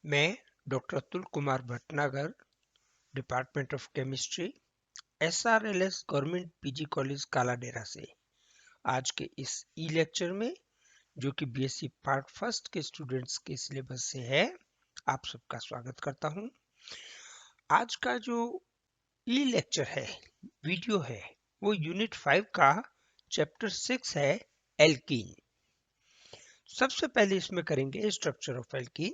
मैं doctor Atul Kumar Bhatnagar, department of chemistry, SRLS government PG college Kaladera से आज के इस ई लेक्चर में, जो कि बीएससी पार्ट फर्स्ट के स्टूडेंट्स के सिलेबस से है, आप सबका स्वागत करता हूं। आज का जो ई लेक्चर है, वीडियो है, वो यूनिट 5 का चैप्टर 6 है, एल्कीन। सबसे पहले इसमें करेंगे स्ट्रक्चर ऑफ एल्कीन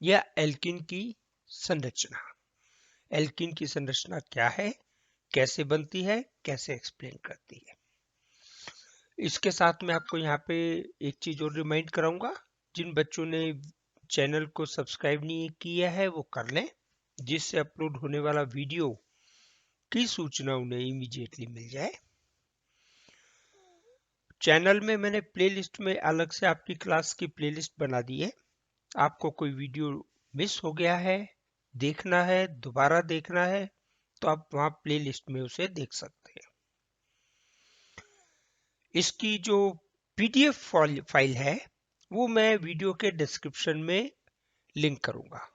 या एल्कीन की संरचना। एल्कीन की संरचना क्या है, कैसे बनती है, कैसे एक्सप्लेन करती है। इसके साथ में आपको यहाँ पे एक चीज और रिमाइंड कराऊंगा, जिन बच्चों ने चैनल को सब्सक्राइब नहीं किया है वो कर लें, जिससे अपलोड होने वाला वीडियो की सूचना उन्हें इमीडिएटली मिल जाए। चैनल में मैंने प्लेलिस्ट में अलग से आपकी क्लास की प्लेलिस्ट बना दी है। आपको कोई वीडियो मिस हो गया है, देखना है, दोबारा देखना है, तो आप वहां प्लेलिस्ट में उसे देख सकते हैं। इसकी जो पीडीएफ फाइल है वो मैं वीडियो के डिस्क्रिप्शन में लिंक करूंगा।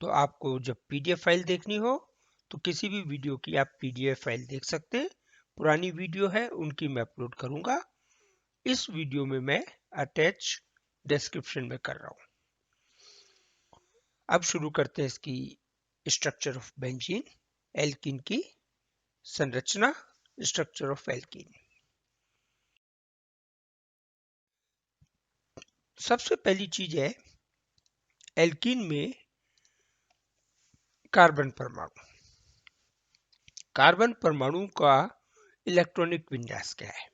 तो आपको जब पीडीएफ फाइल देखनी हो तो किसी भी वीडियो की आप पीडीएफ फाइल देख सकते हैं। पुरानी वीडियो है उनकी मैं अपलोड करूंगा। इस वीडियो में मैं अटैच डिस्क्रिप्शन में कर रहा हूं। अब शुरू करते हैं इसकी स्ट्रक्चर ऑफ बेंजीन, एल्कीन की संरचना, स्ट्रक्चर ऑफ एल्कीन। सबसे पहली चीज है, एल्कीन में कार्बन परमाणु। कार्बन परमाणु का इलेक्ट्रॉनिक विन्यास क्या है?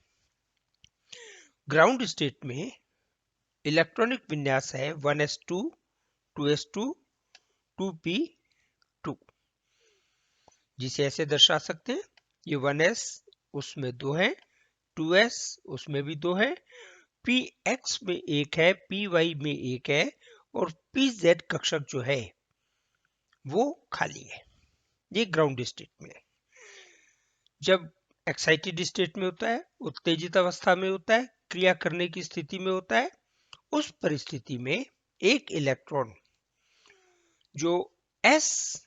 ग्राउंड स्टेट में इलेक्ट्रॉनिक विन्यास है 1s2 2s2 2p2, जिसे ऐसे दर्शा सकते हैं। ये 1s उसमें 2 है, 2s उसमें भी 2 है, px में 1 है, py में 1 है, और pz कक्षक जो है वो खाली है। ये ग्राउंड स्टेट में है। जब एक्साइटेड स्टेट में होता है, उत्तेजित अवस्था में होता है, क्रिया करने की स्थिति में होता है, उस परिस्थिति में एक इलेक्ट्रॉन जो s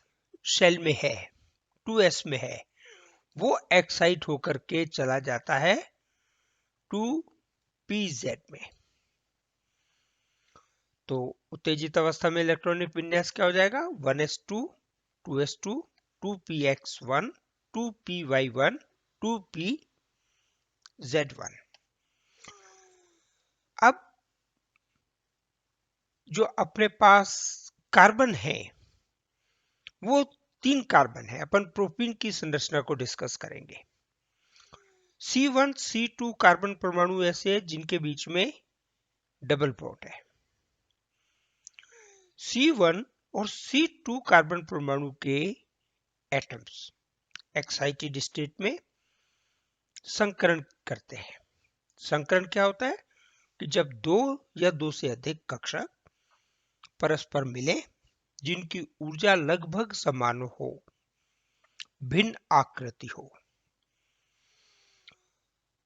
शेल में है, 2s में है, वो एक्साइट होकर के चला जाता है 2pz में। तो उत्तेजित अवस्था में इलेक्ट्रॉनिक विन्यास क्या हो जाएगा? 1s2 2s2 2px1 2py1 2pz1। अब जो अपने पास कार्बन है वो 3 कार्बन है। अपन प्रोपीन की संरचना को डिस्कस करेंगे। C1 C2 कार्बन परमाणु ऐसे हैं जिनके बीच में डबल बॉन्ड है। C1 और C2 कार्बन परमाणु के एटम्स एक्साइटेड स्टेट में संकरण करते हैं। संकरण क्या होता है कि जब दो या दो से अधिक कक्षक परस्पर मिले जिनकी ऊर्जा लगभग समान हो, भिन्न आकृति हो,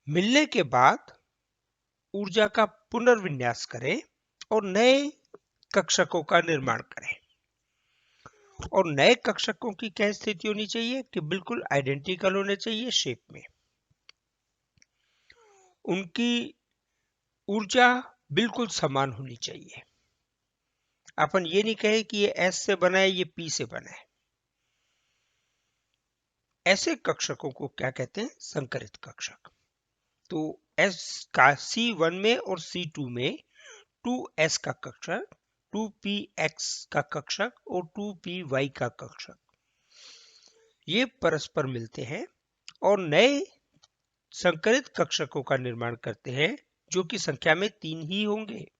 मिलने के बाद ऊर्जा का पुनर्विन्यास करें और नए कक्षकों का निर्माण करें। और नए कक्षकों की क्या स्थिति होनी चाहिए कि बिल्कुल आइडेंटिकल होने चाहिए शेप में। उनकी ऊर्जा बिल्कुल समान होनी चाहिए। अपन ये नहीं कहे कि ये S से बना है, ये P से बना है। ऐसे कक्षकों को क्या कहते हैं? संकरित कक्षक। तो S का C1 में और C2 में 2s का कक्षक, 2px का कक्षक और 2py का कक्षक, ये परस्पर मिलते हैं और नए संकरित कक्षकों का निर्माण करते हैं, जो कि संख्या में 3 ही होंगे।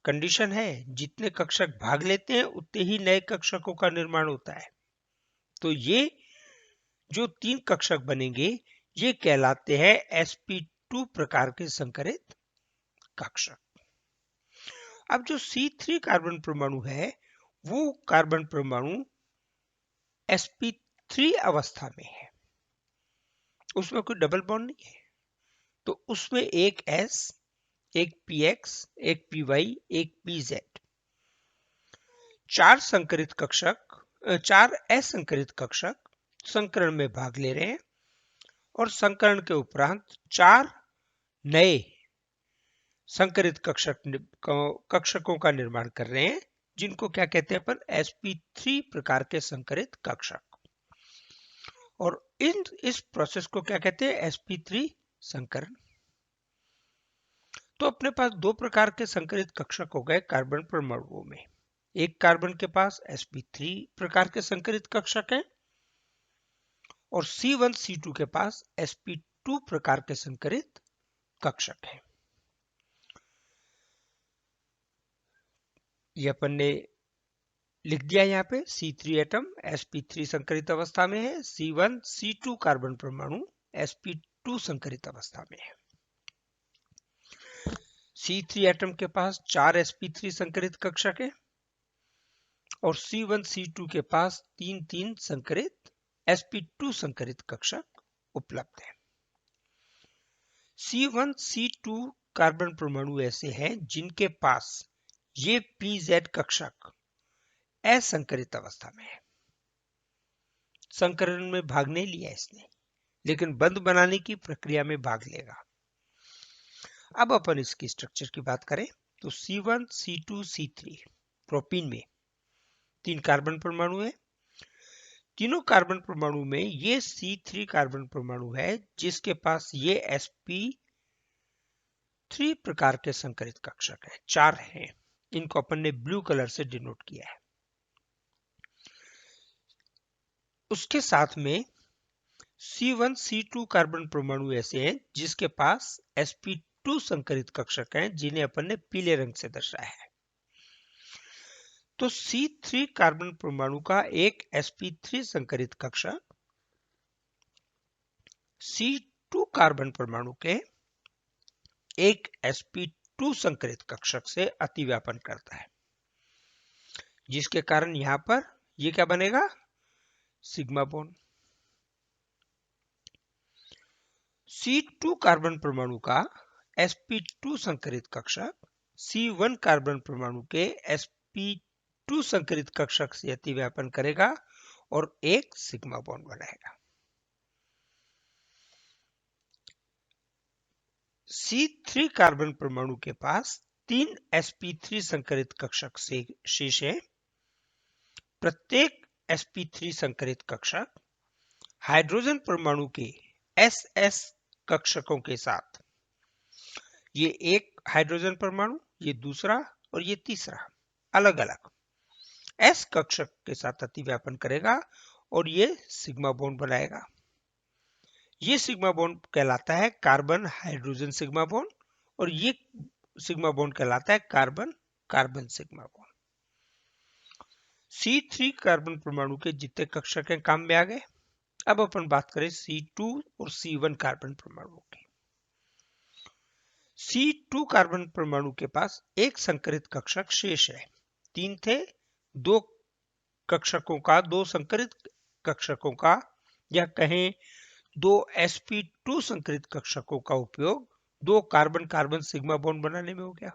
कंडीशन है जितने कक्षक भाग लेते हैं उतने ही नए कक्षकों का निर्माण होता है। तो ये जो 3 कक्षक बनेंगे ये कहलाते हैं sp2 प्रकार के संकरित कक्षक। अब जो C3 कार्बन परमाणु है वो कार्बन परमाणु sp3 अवस्था में है, उसमें कोई डबल बॉन्ड नहीं है। तो उसमें एक s, एक px, एक py, एक pz, 4 संकरित कक्षक 4 असंकरित कक्षक संकरण में भाग ले रहे हैं और संकरण के उपरांत 4 नए संकरित कक्षकों का निर्माण कर रहे हैं, जिनको क्या कहते हैं अपन sp3 प्रकार के संकरित कक्षक। और इस प्रोसेस को क्या कहते हैं sp3 संकरण। तो अपने पास दो प्रकार के संकरित कक्षक हो गए कार्बन परमाणुओं में। एक कार्बन के पास sp3 प्रकार के संकरित कक्षक हैं और C1 C2 के पास sp2 प्रकार के संकरित कक्षक हैं। ये अपन ने लिख दिया यहाँ पे C3 एटम sp3 संकरित अवस्था में है, C1 C2 कार्बन परमाणु sp2 संकरित अवस्था में है। C3 एटम के पास 4 sp3 संकरित कक्षक है और C1 C2 के पास 3 संकरित sp2 संकरित कक्षक उपलब्ध है। C1 C2 कार्बन परमाणु ऐसे हैं जिनके पास ये pz कक्षक असंकरित अवस्था में है। संकरण में भाग नहीं लिया इसने, लेकिन बंध बनाने की प्रक्रिया में भाग लेगा। अब अपन इसकी स्ट्रक्चर की बात करें तो C1 C2 C3 प्रोपीन में 3 कार्बन परमाणु है। तीनों कार्बन परमाणु में ये C3 कार्बन परमाणु है जिसके पास ये sp3 प्रकार के संकरित कक्षक है, 4 हैं। इनको अपन ने ब्लू कलर से डिनोट किया है। उसके साथ में C1 C2 कार्बन परमाणु ऐसे हैं जिसके पास sp2 संकरित कक्षक हैं, जिन्हें अपन ने पीले रंग से दर्शाया है। तो C3 कार्बन परमाणु का एक sp3 संकरित कक्षक C2 कार्बन परमाणु के एक sp2 संकरित कक्षक से अतिव्यापन करता है, जिसके कारण यहां पर ये क्या बनेगा सिग्मा बॉन्ड। C2 कार्बन परमाणु का sp2 संकरित कक्षक C1 कार्बन परमाणु के sp2 संकरित कक्षक से अतिव्यापन करेगा और एक सिग्मा बॉन्ड बनाएगा। C3 कार्बन परमाणु के पास 3 sp3 संकरित कक्षक से शेष है। प्रत्येक sp3 संकरित कक्षक हाइड्रोजन परमाणु के ss कक्षकों के साथ, ये एक हाइड्रोजन परमाणु, ये दूसरा और ये तीसरा, अलग अलग s कक्षक के साथ अतिव्यापन करेगा और ये सिग्मा बॉन्ड बनाएगा। ये सिग्मा बॉन्ड कहलाता है कार्बन हाइड्रोजन सिग्मा बॉन्ड और ये सिग्मा बॉन्ड कहलाता है carbon carbon sigma bond. C3 carbon परमाणु के जितने कक्षक हैं काम में आ गए। अब अपन बात करें C2 और C1 कार्बन परमाणु की। C2 कार्बन परमाणु के पास एक संकरित कक्षक शेष है। 3 थे, दो संकरित कक्षकों का या कहें 2 sp2 संकरित कक्षकों का उपयोग 2 कार्बन कार्बन सिग्मा बॉन्ड बनाने में हो गया।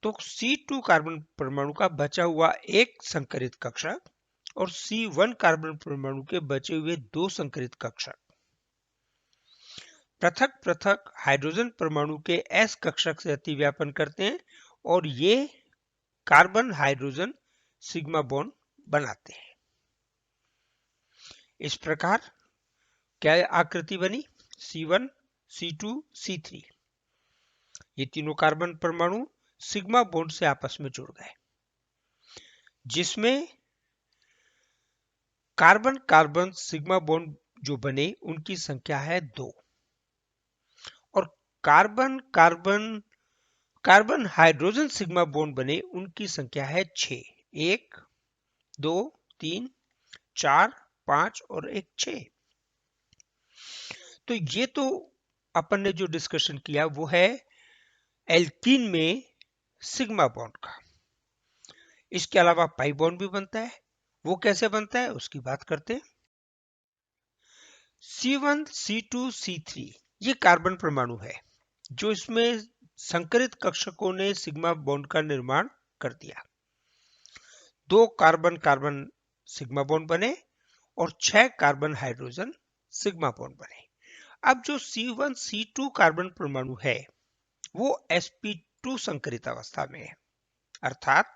तो C2 कार्बन परमाणु का बचा हुआ एक संकरित कक्षक और C1 कार्बन परमाणु के बचे हुए 2 संकरित कक्षक पृथक पृथक हाइड्रोजन परमाणु के s कक्षक से अतिव्यापन करते हैं और ये कार्बन हाइड्रोजन सिग्मा बॉन्ड बनाते हैं। इस प्रकार क्या आकृति बनी C1 C2 C3। ये तीनों कार्बन परमाणु सिग्मा बॉन्ड से आपस में जुड़ गए, जिसमें कार्बन कार्बन सिग्मा बॉन्ड जो बने उनकी संख्या है 2 और carbon carbon carbon hydrogen sigma bond बने उनकी संख्या है 6। 1 2 3 4 5 और 1 6। तो ये तो अपन ने जो डिस्कशन किया वो है एल्कीन में सिग्मा बॉन्ड का। इसके अलावा पाई बॉन्ड भी बनता है। वो कैसे बनता है उसकी बात करते हैं। C1 C2 C3 ये कार्बन परमाणु है जो इसमें संकरित कक्षकों ने सिग्मा बॉन्ड का निर्माण कर दिया। 2 कार्बन कार्बन सिग्मा बॉन्ड बने और 6 कार्बन हाइड्रोजन सिग्मा बॉन्ड बने। अब जो C1 C2 कार्बन परमाणु है वो sp2 संकरित अवस्था में है, अर्थात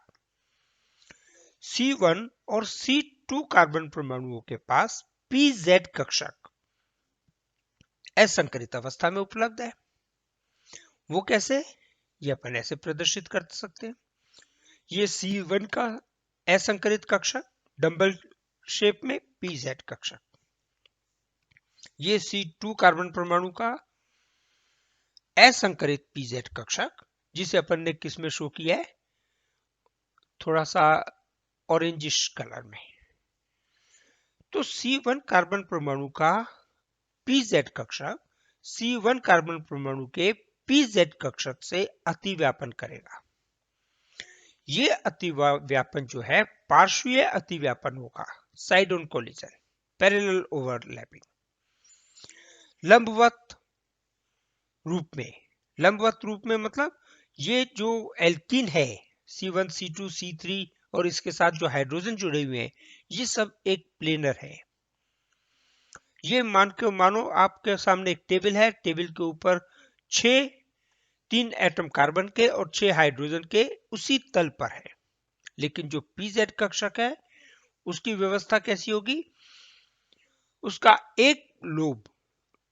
C1 और C2 कार्बन परमाणुओं के पास pz कक्षक असंकरित अवस्था में उपलब्ध है। वो कैसे, ये अपन ऐसे प्रदर्शित कर सकते हैं। ये C1 का असंकरित कक्षक डंबल शेप में pz कक्षक, ये C2 कार्बन परमाणु का असंकरित pz कक्षक जिसे अपन ने किस में शो किया है, थोड़ा सा ऑरेंजिश कलर में। तो C1 कार्बन परमाणु का pz कक्षक C1 कार्बन परमाणु के pz कक्षक से अतिव्यापन करेगा। ये अतिव्यापन जो है पार्श्वीय अतिव्यापन होगा, side on collision, parallel overlapping. लंबवत रूप में मतलब ये जो एल्कीन है C1 C2 C3 और इसके साथ जो हाइड्रोजन जुड़े हुए हैं ये सब एक प्लेनर है। ये मानो आपके सामने एक टेबल है, टेबल के ऊपर 3 एटम कार्बन के और 6 हाइड्रोजन के उसी तल पर है। लेकिन जो pz कक्षक है उसकी व्यवस्था कैसी होगी, उसका एक लोब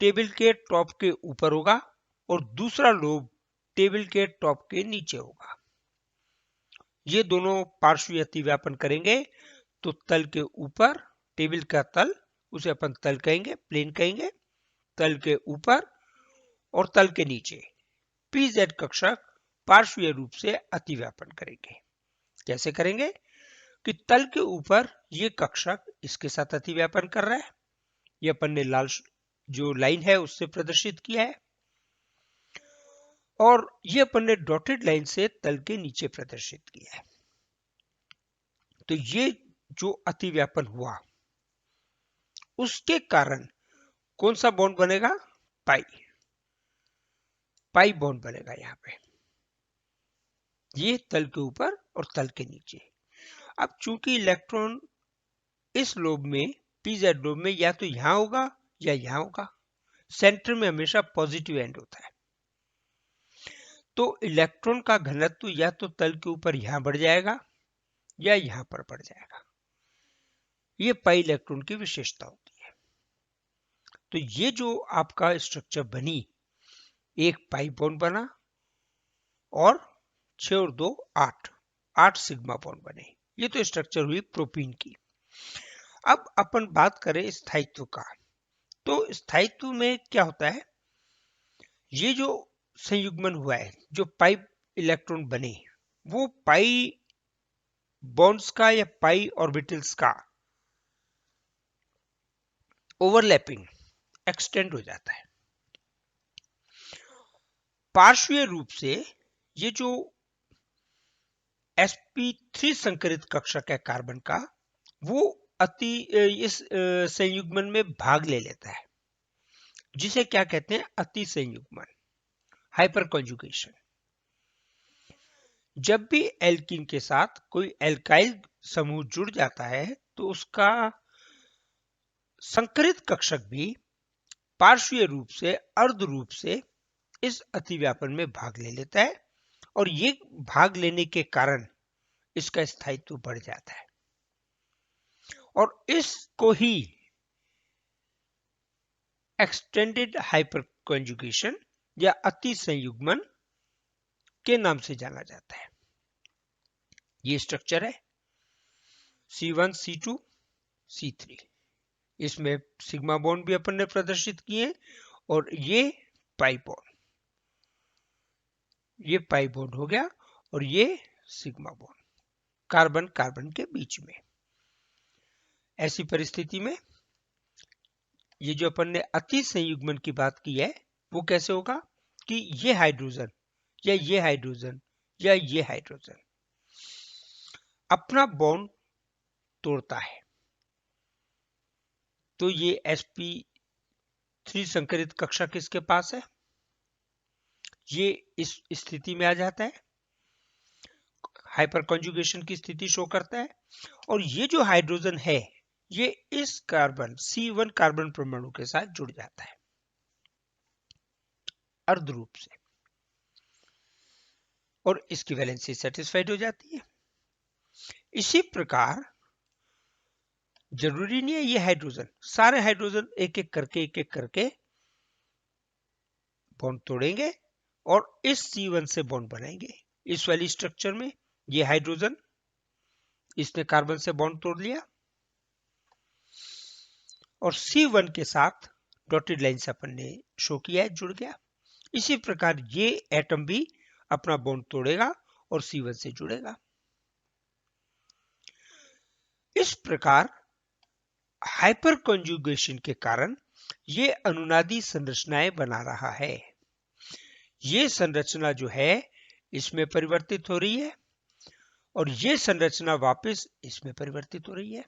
टेबल के टॉप के ऊपर होगा और दूसरा लोब टेबल के टॉप के नीचे होगा। ये दोनों पार्श्वीय अतिव्यापन करेंगे तो तल के ऊपर, टेबल का तल उसे अपन तल कहेंगे, प्लेन कहेंगे, तल के ऊपर और तल के नीचे pz कक्षक पार्श्वीय रूप से अतिव्यापन करेंगे। कैसे करेंगे कि तल के ऊपर ये कक्षक इसके साथ अतिव्यापन कर रहा है, ये अपन ने लाल जो लाइन है उससे प्रदर्शित किया है, और ये अपन ने डॉटेड लाइन से तल के नीचे प्रदर्शित किया है। तो ये जो अतिव्यापन हुआ उसके कारण कौन सा बॉन्ड बनेगा, पाई बॉन्ड बनेगा। यहां पे ये तल के ऊपर और तल के नीचे। अब चूंकि इलेक्ट्रॉन इस लोब में pz लोब में या तो यहां होगा या यहां होगा, सेंटर में हमेशा पॉजिटिव एंड होता है, तो इलेक्ट्रॉन का घनत्व या तो तल के ऊपर यहां बढ़ जाएगा या यहां पर बढ़ जाएगा। ये पाई इलेक्ट्रॉन की विशेषता होती है। तो ये जो आपका स्ट्रक्चर बनी, एक पाई बॉन्ड बना और 6 और 2 8 सिग्मा बॉन्ड बने। ये तो स्ट्रक्चर हुई प्रोपीन की। अब अपन बात करें स्थायित्व का, तो स्थायित्व में क्या होता है, ये जो संयुग्मन हुआ है, जो पाई इलेक्ट्रॉन बने, वो पाई बॉन्ड्स का या पाई ऑर्बिटल्स का ओवरलैपिंग एक्सटेंड हो जाता है। पार्श्वीय रूप से ये जो sp3 संकरित कक्षक है कार्बन का, वो इस संयुग्मन में भाग ले लेता है, जिसे क्या कहते हैं, अति संयुग्मन, हाइपर कॉन्जुगेशन। जब भी एल्कीन के साथ कोई एल्काइल समूह जुड़ जाता है तो उसका संकरित कक्षक भी पार्श्वीय रूप से, अर्ध रूप से इस अतिव्यापन में भाग ले लेता है, और ये भाग लेने के कारण इसका स्थायित्व बढ़ जाता है, और इसको ही एक्सटेंडेड हाइपर कॉन्जुगेशन या अति संयुग्मन के नाम से जाना जाता है। ये स्ट्रक्चर है C1 C2 C3, इसमें सिग्मा बॉन्ड भी अपन ने प्रदर्शित किए, और ये पाई बॉन्ड हो गया, और ये सिग्मा बॉन्ड कार्बन कार्बन के बीच में। ऐसी परिस्थिति में ये जो अपन ने अति संयुग्मन की बात की है वो कैसे होगा कि ये हाइड्रोजन या ये हाइड्रोजन या ये हाइड्रोजन अपना बॉन्ड तोड़ता है, तो ये sp3 संकरित कक्षक किसके पास है, ये इस स्थिति में आ जाता है, हाइपर कॉन्जुगेशन की स्थिति शो करता है। और ये जो हाइड्रोजन है ये इस कार्बन C1 कार्बन परमाणु के साथ जुड़ जाता है अर्ध रूप से और इसकी वैलेंसी सेटिस्फाइड हो जाती है। इसी प्रकार जरूरी नहीं है ये हाइड्रोजन, सारे हाइड्रोजन एक एक करके बॉन्ड तोड़ेंगे और इस C1 से बॉन्ड बनाएंगे। इस वाली स्ट्रक्चर में ये हाइड्रोजन इसने कार्बन से बॉन्ड तोड़ लिया और C1 के साथ डॉटेड लाइन से अपन ने शो किया है जुड़ गया। इसी प्रकार ये एटम भी अपना बॉन्ड तोड़ेगा और C1 से जुड़ेगा। इस प्रकार हाइपर कॉन्जुगेशन के कारण ये अनुनादी संरचनाएं बना रहा है। ये संरचना जो है इसमें परिवर्तित हो रही है और ये संरचना वापस इसमें परिवर्तित हो रही है।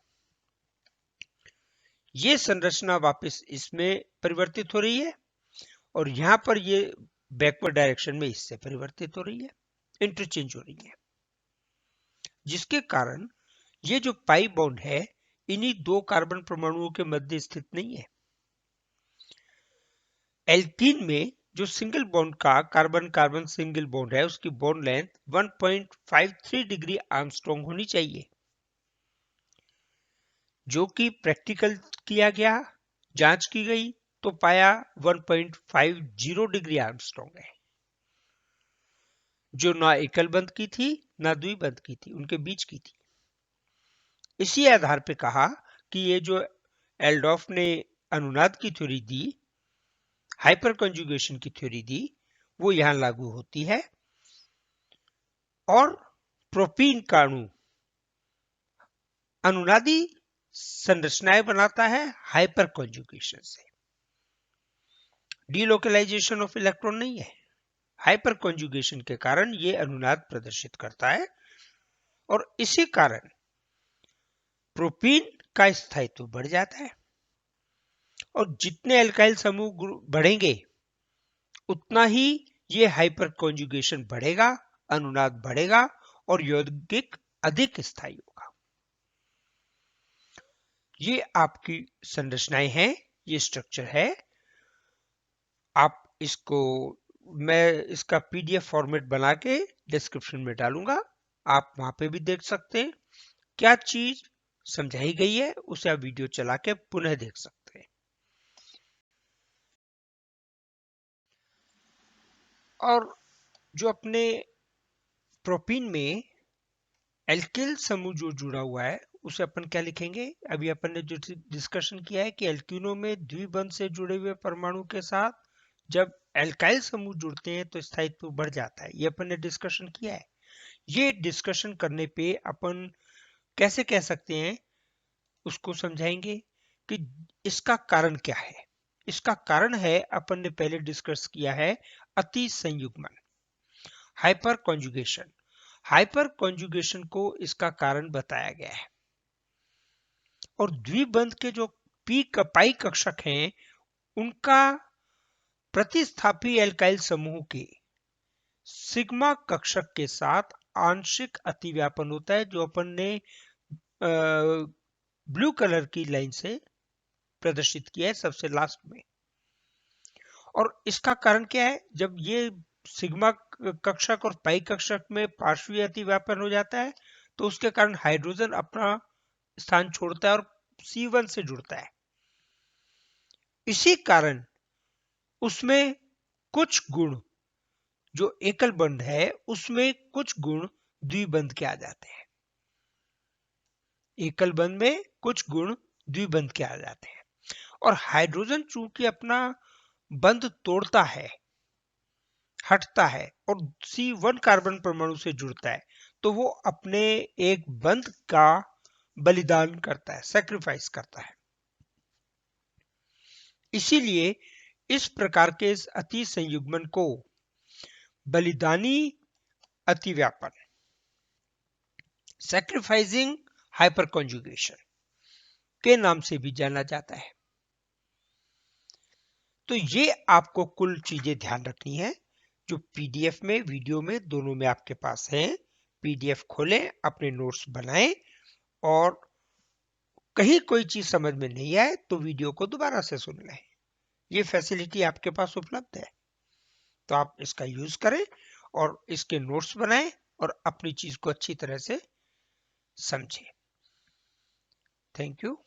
ये संरचना वापस इसमें परिवर्तित हो रही है और यहां पर ये बैकवर्ड डायरेक्शन में इससे परिवर्तित हो रही है, इंटरचेंज हो रही है, जिसके कारण ये जो पाई बॉन्ड है इन्हीं दो कार्बन परमाणुओं के मध्य स्थित नहीं है। एल्कीन में जो सिंगल बॉन्ड का कार्बन कार्बन सिंगल बॉन्ड है उसकी बॉन्ड लेंथ 1.53 डिग्री आर्मस्ट्रॉन्ग होनी चाहिए, जो कि प्रैक्टिकल किया गया, जांच की गई तो पाया 1.50 डिग्री आर्मस्ट्रॉन्ग है, जो ना एकल बंध की थी ना द्विबंध की थी, उनके बीच की थी। इसी आधार पे कहा कि ये जो एल्डॉफ ने अनुनाद की थ्योरी दी, हाइपर कॉन्जुगेशन की थ्योरी दी, वो यहां लागू होती है और प्रोपीन का अणु अनुनादी संरचनाएं बनाता है हाइपर कॉन्जुगेशन से। डीलोकलाइजेशन ऑफ इलेक्ट्रॉन नहीं है, हाइपर कॉन्जुगेशन के कारण ये अनुनाद प्रदर्शित करता है और इसी कारण प्रोपीन का स्थायित्व बढ़ जाता है और जितने एल्काइल समूह बढ़ेंगे उतना ही ये हाइपर कॉन्जुगेशन बढ़ेगा, अनुनाद बढ़ेगा और यौगिक अधिक स्थायी होगा। ये आपकी संरचनाएं हैं, ये स्ट्रक्चर है। आप इसको मैं इसका PDF फॉर्मेट बना के डिस्क्रिप्शन में डालूंगा, आप वहां पे भी देख सकते हैं। क्या चीज समझाई गई है उसे आप वीडियो चला के पुनः देख सकते हैं। और जो अपने प्रोपीन में एल्किल समूह जो जुड़ा हुआ है उसे अपन क्या लिखेंगे? अभी अपन ने जो डिस्कशन किया है कि एल्किनों में द्विबंध से जुड़े हुए परमाणु के साथ जब एल्काइल समूह जुड़ते हैं तो स्थायित्व बढ़ जाता है, ये अपन ने डिस्कशन किया है। ये डिस्कशन करने पे अपन कैसे कह सकते हैं उसको समझाएंगे कि इसका कारण क्या है। इसका कारण है, अपन ने पहले डिस्कस किया है, अति संयुग्मन, हाइपर कॉन्जुगेशन। हाइपर कॉन्जुगेशन को इसका कारण बताया गया है और द्विबंध के जो पाई कक्षक हैं उनका प्रतिस्थापी एल्काइल समूह के सिग्मा कक्षक के साथ आंशिक अतिव्यापन होता है, जो अपन ने ब्लू कलर की लाइन से प्रदर्शित किया है सबसे लास्ट में। और इसका कारण क्या है? जब ये सिग्मा कक्षक और पाई कक्षक में पार्श्वीय अतिव्यापन हो जाता है तो उसके कारण हाइड्रोजन अपना स्थान छोड़ता है और C1 से जुड़ता है। इसी कारण उसमें कुछ गुण जो एकल बंध है उसमें कुछ गुण द्विबंध के आ जाते हैं, एकल बंध में कुछ गुण द्विबंध के आ जाते हैं। और हाइड्रोजन चूंकि अपना बंध तोड़ता है, हटता है और C1 कार्बन परमाणु से जुड़ता है तो वो अपने एक बंध का बलिदान करता है, सैक्रिफाइस करता है। इसीलिए इस प्रकार के इस अति संयुग्मन को बलिदानी अतिव्यापन, सैक्रिफाइसिंग हाइपर कॉन्जुगेशन के नाम से भी जाना जाता है। तो ये आपको कुल चीजें ध्यान रखनी है जो PDF में, वीडियो में, दोनों में आपके पास हैं। पीडीएफ खोलें, अपने नोट्स बनाएं और कहीं कोई चीज समझ में नहीं आए तो वीडियो को दोबारा से सुन लें। ये फैसिलिटी आपके पास उपलब्ध है, तो आप इसका यूज करें और इसके नोट्स बनाएं और अपनी चीज को अच्छी तरह से समझें। Thank you.